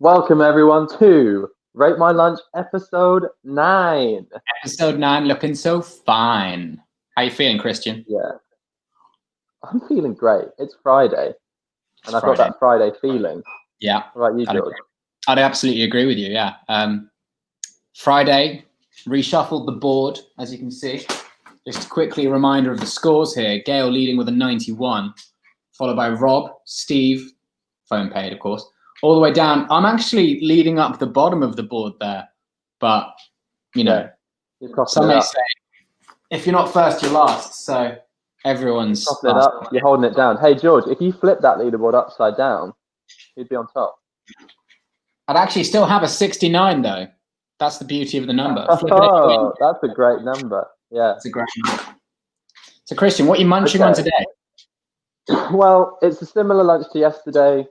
Welcome everyone to Rate My Lunch episode 9. Episode 9, looking so fine. How you feeling, Christian? Yeah, I'm feeling great. It's Friday, and I've got that Friday feeling. Yeah. What about you, George? I'd absolutely agree with you, yeah. Friday, reshuffled the board, as you can see. Just quickly a reminder of the scores here. Gail leading with a 91, followed by Rob, Steve, phone paid, of course, all the way down. I'm actually leading up the bottom of the board there, but, you know, some may say, if you're not first, you're last, so everyone's it up. You're holding it down. Hey, George, if you flip that leaderboard upside down, you'd be on top. I'd actually still have a 69, though. That's the beauty of the number. Oh, that's a great number. Yeah. It's a great number. So, Christian, what are you munching on today? Well, it's a similar lunch to yesterday.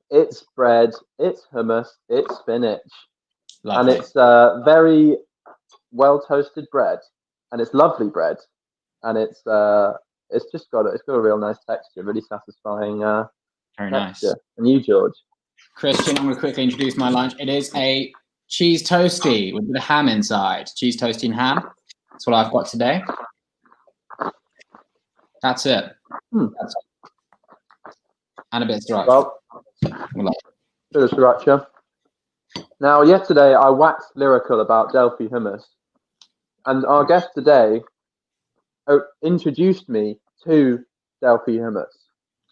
It's bread, it's hummus, it's spinach. Lovely. And it's very well toasted bread, and it's lovely bread, and it's just got a real nice texture, really satisfying. Very texture. Nice. And you, George? Christian, I'm going to quickly introduce my lunch. It is a cheese toasty with a bit of ham inside. Cheese toasty and ham. That's what I've got today. That's it. That's it. And a bit of sriracha. Well, bit of sriracha. Now, yesterday I waxed lyrical about Delphi hummus, and our guest today introduced me to Delphi hummus.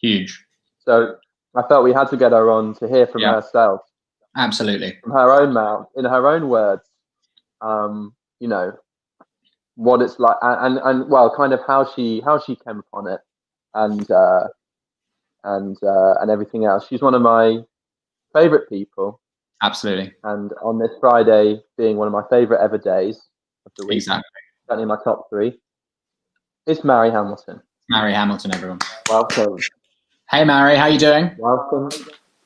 Huge. So I felt we had to get her on to hear from herself. Absolutely. From her own mouth, in her own words, you know, what it's like, and well, kind of how she came upon it, and everything else. She's one of my favorite people. Absolutely. And on this Friday being one of my favorite ever days of the week, exactly, certainly my top 3, it's Mary Hamilton. Mary Hamilton, everyone. Welcome. Hey, Mary, how you doing? Welcome.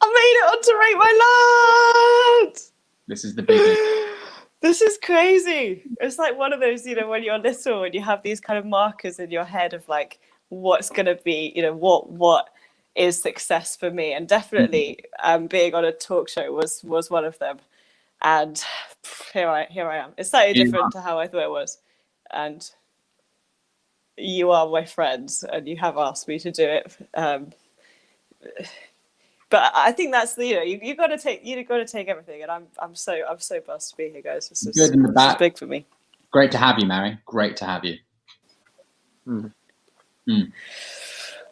I made it on to Rate My Lunch! This is the biggie. This is crazy. It's like one of those, you know, when you're little and you have these kind of markers in your head of like what's going to be, you know, what is success for me. And definitely being on a talk show was one of them. And here I am. It's slightly different to how I thought it was. And you are my friends and you have asked me to do it. But I think that's the, you know, you got to take everything, and I'm so buzzed to be here, guys. This is big for me. Great to have you, Mary. Great to have you.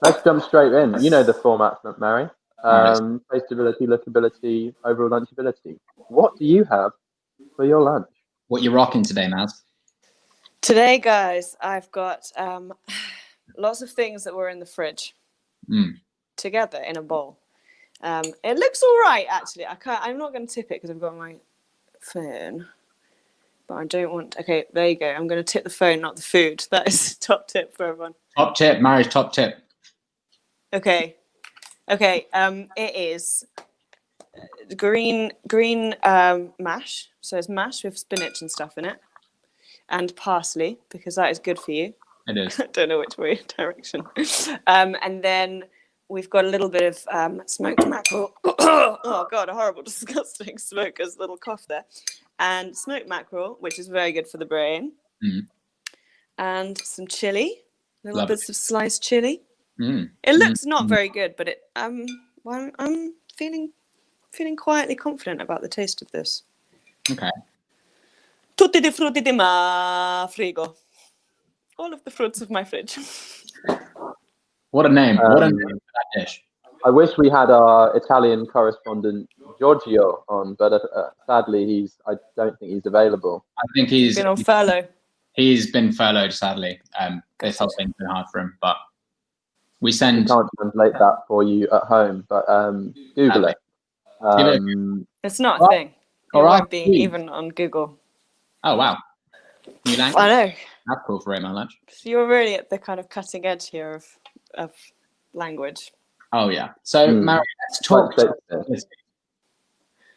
Let's jump straight in. You know the format, Mary. Tasteability, lookability, overall lunchability. What do you have for your lunch? What you rocking today, Maz? Today, guys, I've got lots of things that were in the fridge together in a bowl. It looks all right, actually. I'm not going to tip it because I've got my phone, but I don't want. Okay, there you go. I'm going to tip the phone, not the food. That is top tip for everyone. Top tip, Mary's top tip. Okay. It is green mash. So it's mash with spinach and stuff in it, and parsley, because that is good for you. It is. I don't know which direction. And then we've got a little bit of smoked mackerel. Oh, God, a horrible, disgusting smoker's little cough there. And smoked mackerel, which is very good for the brain. And some chili, little bits of sliced chili. It looks not very good, but I'm feeling quietly confident about the taste of this. Okay. Tutti di frutti di ma frigo. All of the fruits of my fridge. What a name. What a name for that dish. I wish we had our Italian correspondent Giorgio on, but sadly I don't think he's available. I think he's been on furlough. He's been furloughed, sadly. This whole thing's been hard for him, but we can't translate that for you at home, but Google it. It's not a thing. It won't be even on Google. Oh, wow. New language? I know. That's cool for Rate My Lunch. So you're really at the kind of cutting edge here of language. Oh, yeah. So, Mary, let's talk.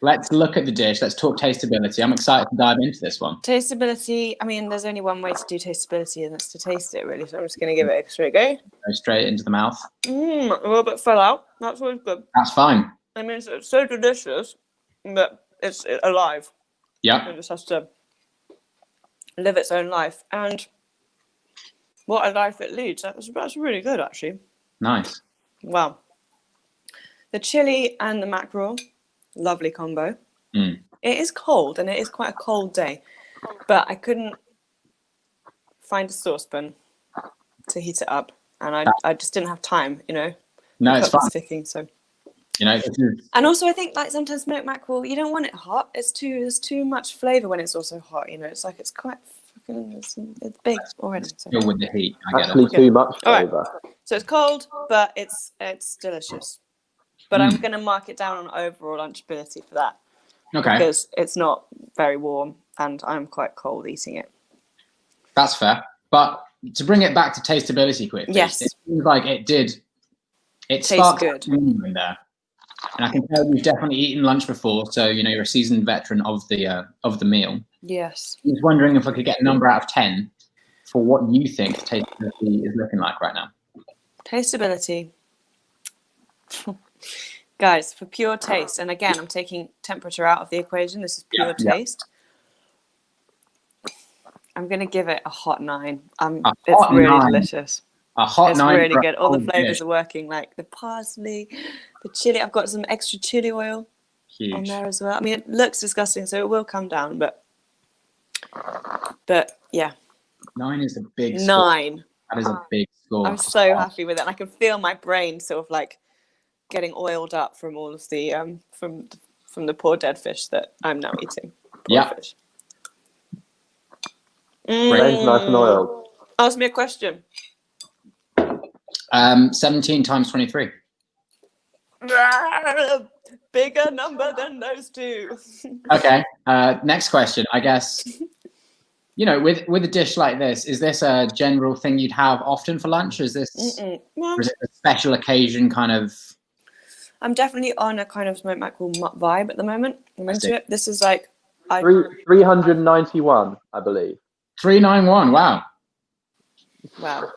Let's look at the dish. Let's talk tasteability. I'm excited to dive into this one. Tasteability, I mean, there's only one way to do tasteability, and that's to taste it, really. So I'm just going to give it a straight go. Go straight into the mouth. A little bit fell out. That's always good. That's fine. I mean, it's so delicious. but it's alive. Yeah. It just has to live its own life. And what a life it leads. That's really good, actually. Nice. Wow. The chili and the mackerel, lovely combo. Mm. It is cold, and it is quite a cold day, but I couldn't find a saucepan to heat it up, and I just didn't have time, you know. No, The it's cup was fine. ticking, so. You know, And also, I think like sometimes smoked mackerel, you don't want it hot. There's too much flavour when it's also hot. You know, it's like it's quite fucking it's big already. So. still with the heat. I get Actually, it. too much All right. flavour. So it's cold, but it's delicious. But I'm Mm. going to mark it down on overall lunchability for that Okay, because it's not very warm, and I'm quite cold eating it. that's fair. But to bring it back to tasteability quickly, Yes. it seems like it did. It Tastes sparked good. something in there, and I can tell you've definitely eaten lunch before, so you know you're a seasoned veteran of the meal. Yes. I was wondering if I could get a number out of 10 for what you think tasteability is looking like right now. Tasteability. Guys, for pure taste, and again, I'm taking temperature out of the equation. This is pure Yeah. taste. I'm going to give it a hot 9. A It's hot really 9. delicious. A hot It's 9. really for a good. All the cold flavors dish. are working, like the parsley, the chili. I've got some extra chili oil on Huge. there as well. I mean, it looks disgusting, so it will come down, but yeah, 9 is a big score. 9. That is a big score. I'm so happy with it. And I can feel my brain sort of like getting oiled up from all of the from the poor dead fish that I'm now eating. Poor Yeah. fish. Brain's nice and oiled. Ask me a question. 17 times 23. Bigger number than those two. Okay. Next question. I guess, you know, with a dish like this, is this a general thing you'd have often for lunch? Is this Well, or is it a special occasion kind of? I'm definitely on a kind of smoked mackerel vibe at the moment. I'm I into see. it. This is like 391, I believe. 391. Wow. wow.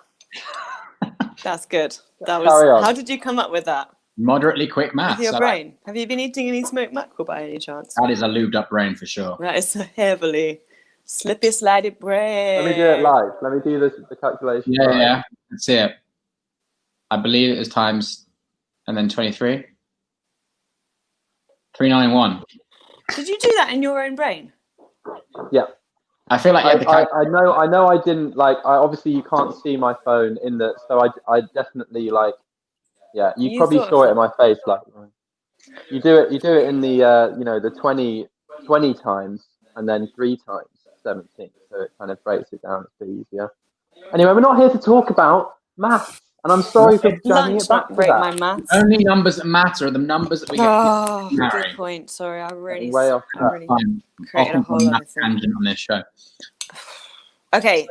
That's good. That Carry on. was. How did you come up with that? Moderately quick maths. With your I like- brain. Have you been eating any smoked mackerel by any chance? That is a lubed up brain for sure. That is a heavily slippy, slidey brain. Let me do it live. Let me do the calculation. Yeah, live. yeah. Let's see it. I believe it was times and then 23. 391. Did you do that in your own brain? Yeah. I feel like you had the I know I didn't like obviously you can't see my phone in the so I definitely like yeah you probably thought saw of it in my face like you do it in the you know the 20 times and then 3 times 17 so it kind of breaks it down. It's a bit easier. Anyway, we're not here to talk about maths and I'm sorry for dragging Lunch it back not to break that. my maths. only numbers that matter are the numbers that we get. Oh, Mary. good point. Sorry, I really, Way off I track. really I'm created a often whole on other that thing. tangent on this show. Okay,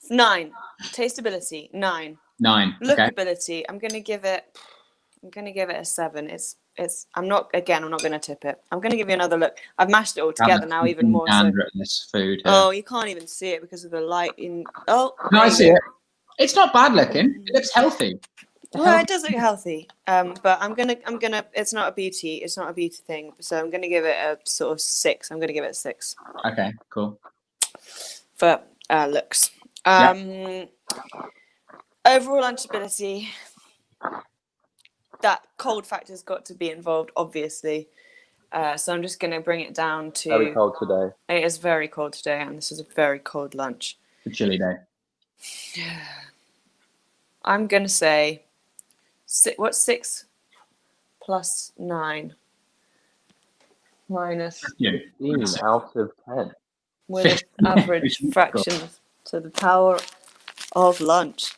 9. Tasteability, 9. 9. Okay. Lookability, I'm gonna give it a 7. I'm not gonna tip it. I'm gonna give you another look. I've mashed it all together now even more. So. Gander at this food. Oh, you can't even see it because of the light in. Oh, No, I there see you go. it. It's not bad looking. It looks healthy. Well, it does look healthy. But I'm gonna. It's not a beauty. It's not a beauty thing. So I'm gonna give it a sort of 6. I'm gonna give it a 6 Okay, cool. for looks. Yeah. Overall lunchability. That cold factor's got to be involved, obviously. So I'm just gonna bring it down to. Very cold today. It is very cold today, and this is a very cold lunch. It's a chilly day. I'm gonna say, what's 6 plus 9 minus Yeah. 15 out of 10. with an average fraction to the power of lunch.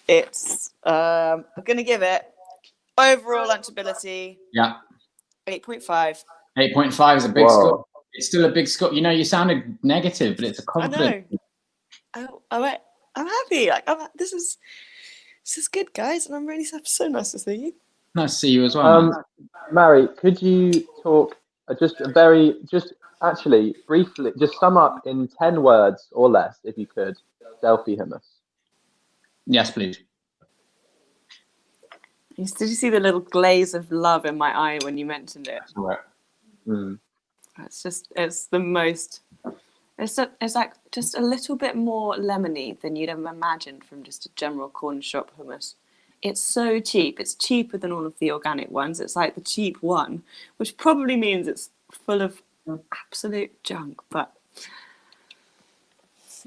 It's I'm gonna give it overall lunchability Yeah. 8.5. 8.5 is a big Whoa. score. It's still a big score. You know, you sounded negative, but it's a I confident. know. I'm happy. Like this is good, guys, and I'm really so nice to see you. Nice to see you as well. man. Mary, could you talk actually briefly, just sum up in 10 words or less, if you could, Delphi hummus? Yes, please. Did you see the little glaze of love in my eye when you mentioned it? That's all right. Mm. It's the most. It's like just a little bit more lemony than you'd have imagined from just a general corner shop hummus. It's so cheap. It's cheaper than all of the organic ones. It's like the cheap one, which probably means it's full of absolute junk. But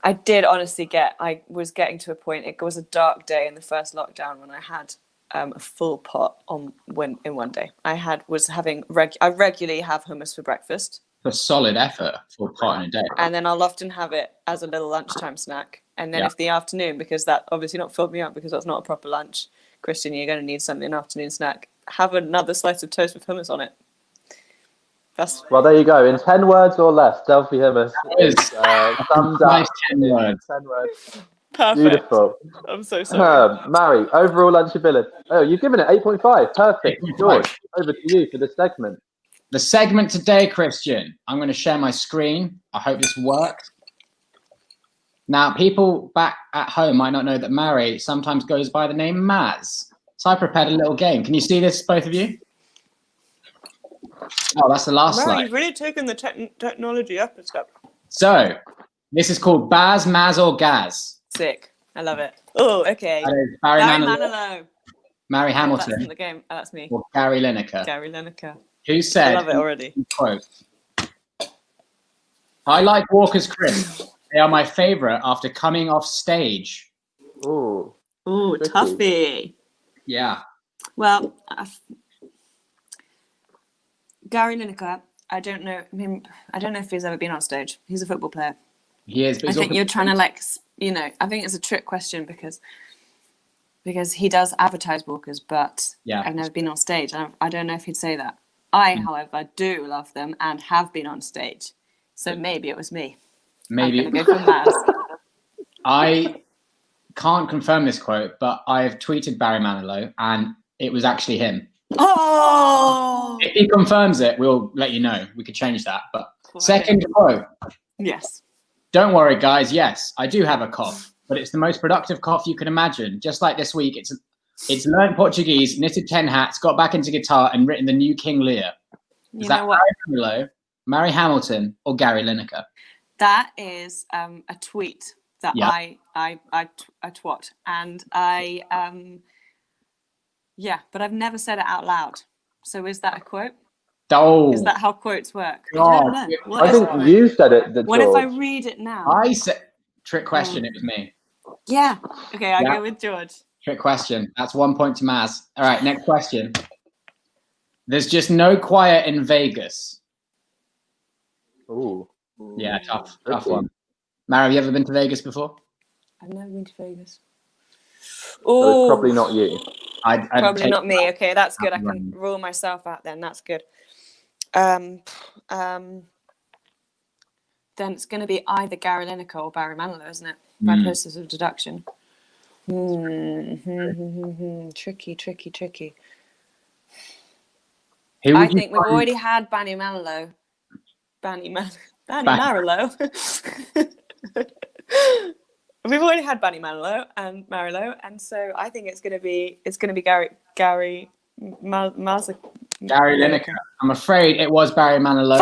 I did honestly I was getting to a point. It was a dark day in the first lockdown when I had a full pot in one day. I regularly have hummus for breakfast. A solid effort for a pot in a day. And then I'll often have it as a little lunchtime snack. And then if the afternoon, because that obviously not filled me up because that's not a proper lunch, Christian, you're going to need something, an afternoon snack. Have another slice of toast with hummus on it. Well, there you go. In 10 words or less, Delphi hummus is summed up. Nice 10 words. 10 words. Perfect. Beautiful. I'm so sorry. Mary, overall lunchability. Oh, you've given it 8.5. Perfect. 8.5. George, over to you for the segment. The segment today, Christian, I'm going to share my screen. I hope this worked. Now, people back at home might not know that Mary sometimes goes by the name Maz. So I prepared a little game. Can you see this, both of you? Oh, that's the last Mary, slide. you've really taken the technology up a step. So, this is called Baz, Maz, or Gaz. Sick. I love it. Oh, okay. That is Barry Manilow. Mary Hamilton, That's in the game. Oh, that's me. or Gary Lineker. Gary Lineker. Who said, I love it already. quote, I like Walker's Crisp. They are my favorite after coming off stage. Ooh. Ooh, Tricky. toughie. Yeah. Well, Gary Lineker, I don't know him. I don't know if he's ever been on stage. He's a football player. He is. But I he's think also- you're trying to I think it's a trick question because he does advertise Walkers, but Yeah. I've never been on stage. I don't know if he'd say that. I, however, do love them and have been on stage. So maybe it was me. Maybe. I'm going to go for Maz. I can't confirm this quote, but I've tweeted Barry Manilow, and it was actually him. Oh! If he confirms it, we'll let you know. We could change that. But second quote. Yes. Don't worry, guys. Yes, I do have a cough, but it's the most productive cough you can imagine. Just like this week, it's learned Portuguese, knitted 10 hats, got back into guitar, and written the new King Lear. Is You that know what? Barry Manilow, Mary Hamilton, or Gary Lineker? That is a tweet that Yeah. I twat, and but I've never said it out loud. So is that a quote? Oh, Is that how quotes work? God. I don't know. What I is think a quote? you said it, What if I George. read it now? I said trick question. It was me. Yeah. Okay, I'll Yeah. go with George. Trick question. That's 1 point to Maz. All right, next question. There's just no choir in Vegas. Ooh. Yeah, tough Tricky. one. Mara, have you ever been to Vegas before? I've never been to Vegas. So Oh, it's probably not you. I'd probably take- not me. Okay, that's good. I Right. can rule myself out then. That's good. Then it's going to be either Gary Lineker or Barry Manilow, isn't it? By process of deduction. Tricky. Who I would you think we've find- already had Barry Manilow. We've already had Barry Manilow and Marilow, and so I think it's gonna be Gary Lineker. I'm afraid it was Barry Manilow.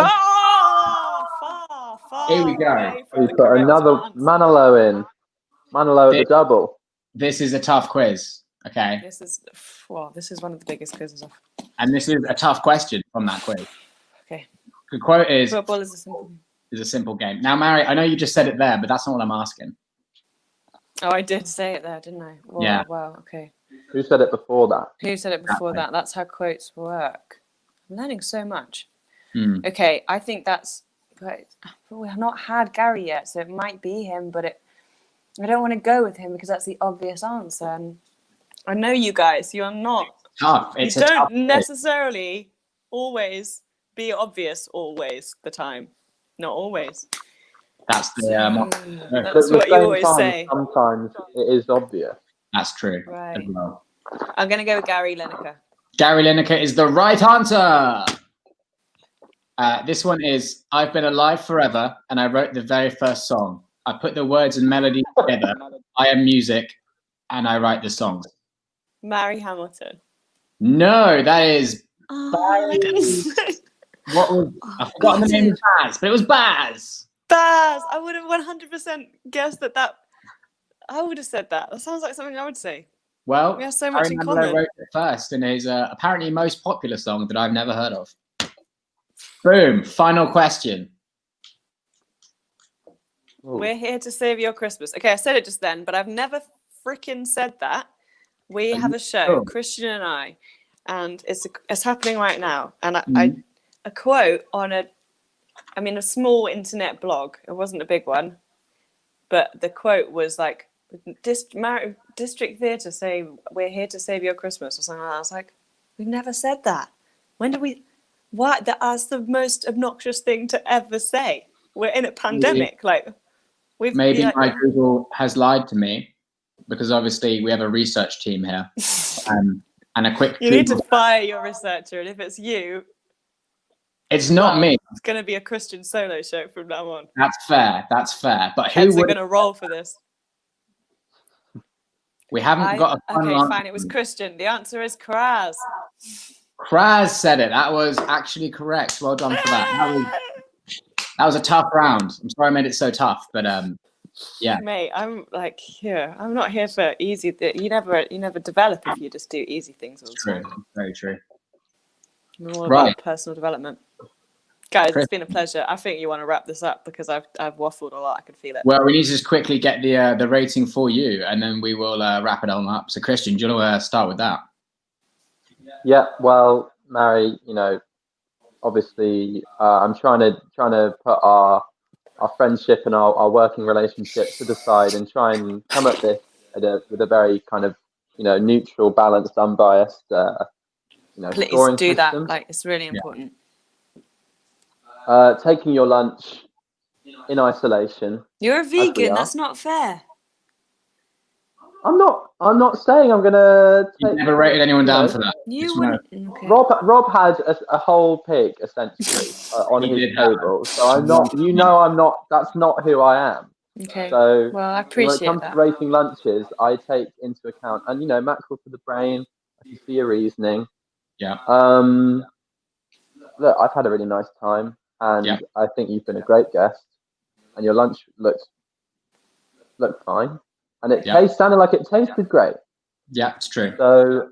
Far Here we go. away from We the put correct another answer. Manilow in. Manilow at the double. This is a tough quiz, okay? This is one of the biggest quizzes of. And this is a tough question from that quiz. Okay. The quote is Football is a simple. a simple game. Now, Mary, I know you just said it there, but that's not what I'm asking. Oh, I did say it there, didn't I? Wow, Yeah. Wow. Okay. Who said it before that? Who said it before way. that? That's how quotes work. I'm learning so much. Hmm. Okay, I think but we've not had Gary yet, so it might be him, but I don't want to go with him because that's the obvious answer. And I know you guys, you are not. Tough. You It's a tough don't quiz. necessarily always be obvious always the time. Not always. That's the That's At the what you same always time, say. Sometimes it is obvious. that's true Right. as well. I'm going to go with Gary Lineker. Gary Lineker is the right answer. This one is I've been alive forever, and I wrote the very first song. I put the words and melody together. I am music, and I write the songs. Mary Hamilton. No, that is Oh, I didn't say. What was? I've forgotten the name of Baz, but it was Baz. Baz! I would have 100% guessed that. I would have said that. That sounds like something I would say. Well, We have so much Harry in Manilow common. wrote it first in his apparently most popular song that I've never heard of. Boom! Final question. Ooh. We're here to save your Christmas. Okay, I said it just then, but I've never freaking said that. We have a show, sure? Christian and I, and it's happening right now. And Mhm. a quote on a small internet blog. It wasn't a big one, but the quote was like, District Theatre say we're here to save your Christmas or something like that. I was like, we've never said that. When did we? What? That's the most obnoxious thing to ever say. We're in a pandemic. Like, Maybe my Google has lied to me, because obviously we have a research team here. And a quick You need to Google. fire your researcher, and if it's you, It's not me. it's going to be a Christian solo show from now on. That's fair. That's fair. But who Heads are would? going to roll for this. We haven't got a fun Okay, answer. fine. It was Christian. The answer is Kraz. Kraz said it. That was actually correct. Well done for that. That was a tough round. I'm sorry I made it so tough, but yeah. Mate, I'm like here. I'm not here for easy. You never develop if you just do easy things all the True. time. Very true. I'm all Right. about personal development. Guys, Chris. it's been a pleasure. I think you want to wrap this up because I've waffled a lot. I can feel it. Well, we need to just quickly get the rating for you, and then we will wrap it on up. So, Christian, do you want to start with that? Yeah, well, Mary, obviously, I'm trying to put our friendship and our working relationship to the side and try and come at this with a very kind of neutral, balanced, unbiased Please scoring do that. system. Like, it's really important. Taking your lunch in isolation. You're a As we vegan. are. That's not fair. I'm not saying I'm gonna You take. never rated anyone down for that. You Just wouldn't. Okay. Rob had a whole pig essentially on He his did have table, so I'm not. I'm not. That's not who I am. Okay. So Well, I when it appreciate comes that. to rating lunches, I take into account, and mackerel for the brain. I can see your reasoning. Yeah. Look, I've had a really nice time, and Yeah. I think you've been a great guest, and your lunch looked fine, and it sounded like it tasted great. Yeah, it's true. So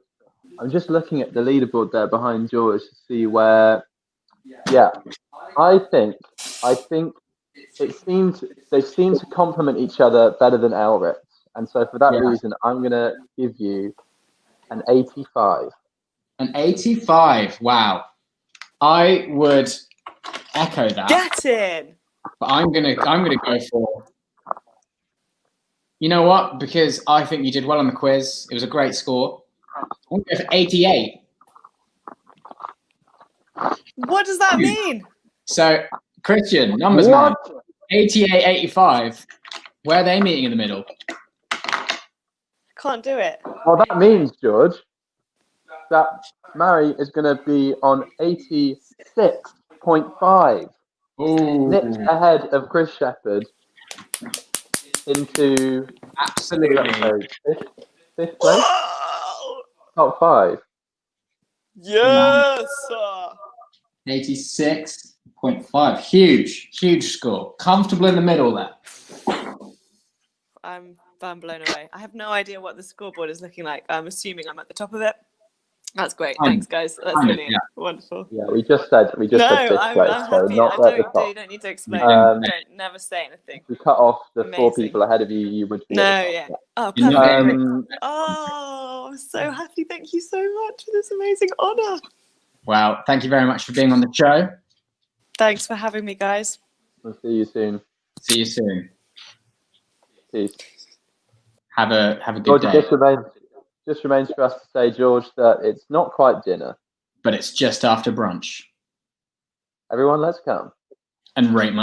I'm just looking at the leaderboard there behind George to see where. Yeah, I think they seem to complement each other better than Elritz, and so for that reason, I'm gonna give you an 85. An 85. Wow. I would echo that. Get in. But I'm gonna go for. You know what? Because I think you did well on the quiz. It was a great score. I'm gonna go for 88. What does that mean? So, Christian, numbers man. 88, 85. Where are they meeting in the middle? Can't do it. Well, that means, George, that Mary is going to be on 86.5. Ooh, Nipped ahead of Chris Shepherd into absolutely. fifth place, top 5. Yes. 86.5. Huge score. Comfortable in the middle there. I'm blown away. I have no idea what the scoreboard is looking like. I'm assuming I'm at the top of it. That's great. Thanks, guys. That's brilliant. Yeah. Wonderful. Yeah, we just said fifth place, I'm so happy. not at the top. You don't need to explain. Um, Don't never say anything. If you cut off the four Amazing. people ahead of you, you would be. No, at the yeah. top. Oh, You know, perfect. Um, I'm so happy. Thank you so much for this amazing honor. Wow. Thank you very much for being on the show. Thanks for having me, guys. We'll see you soon. See you soon. Peace. Have a good George, day. just remains for us to say, George, that it's not quite dinner. But it's just after brunch. Everyone, let's come. And rate my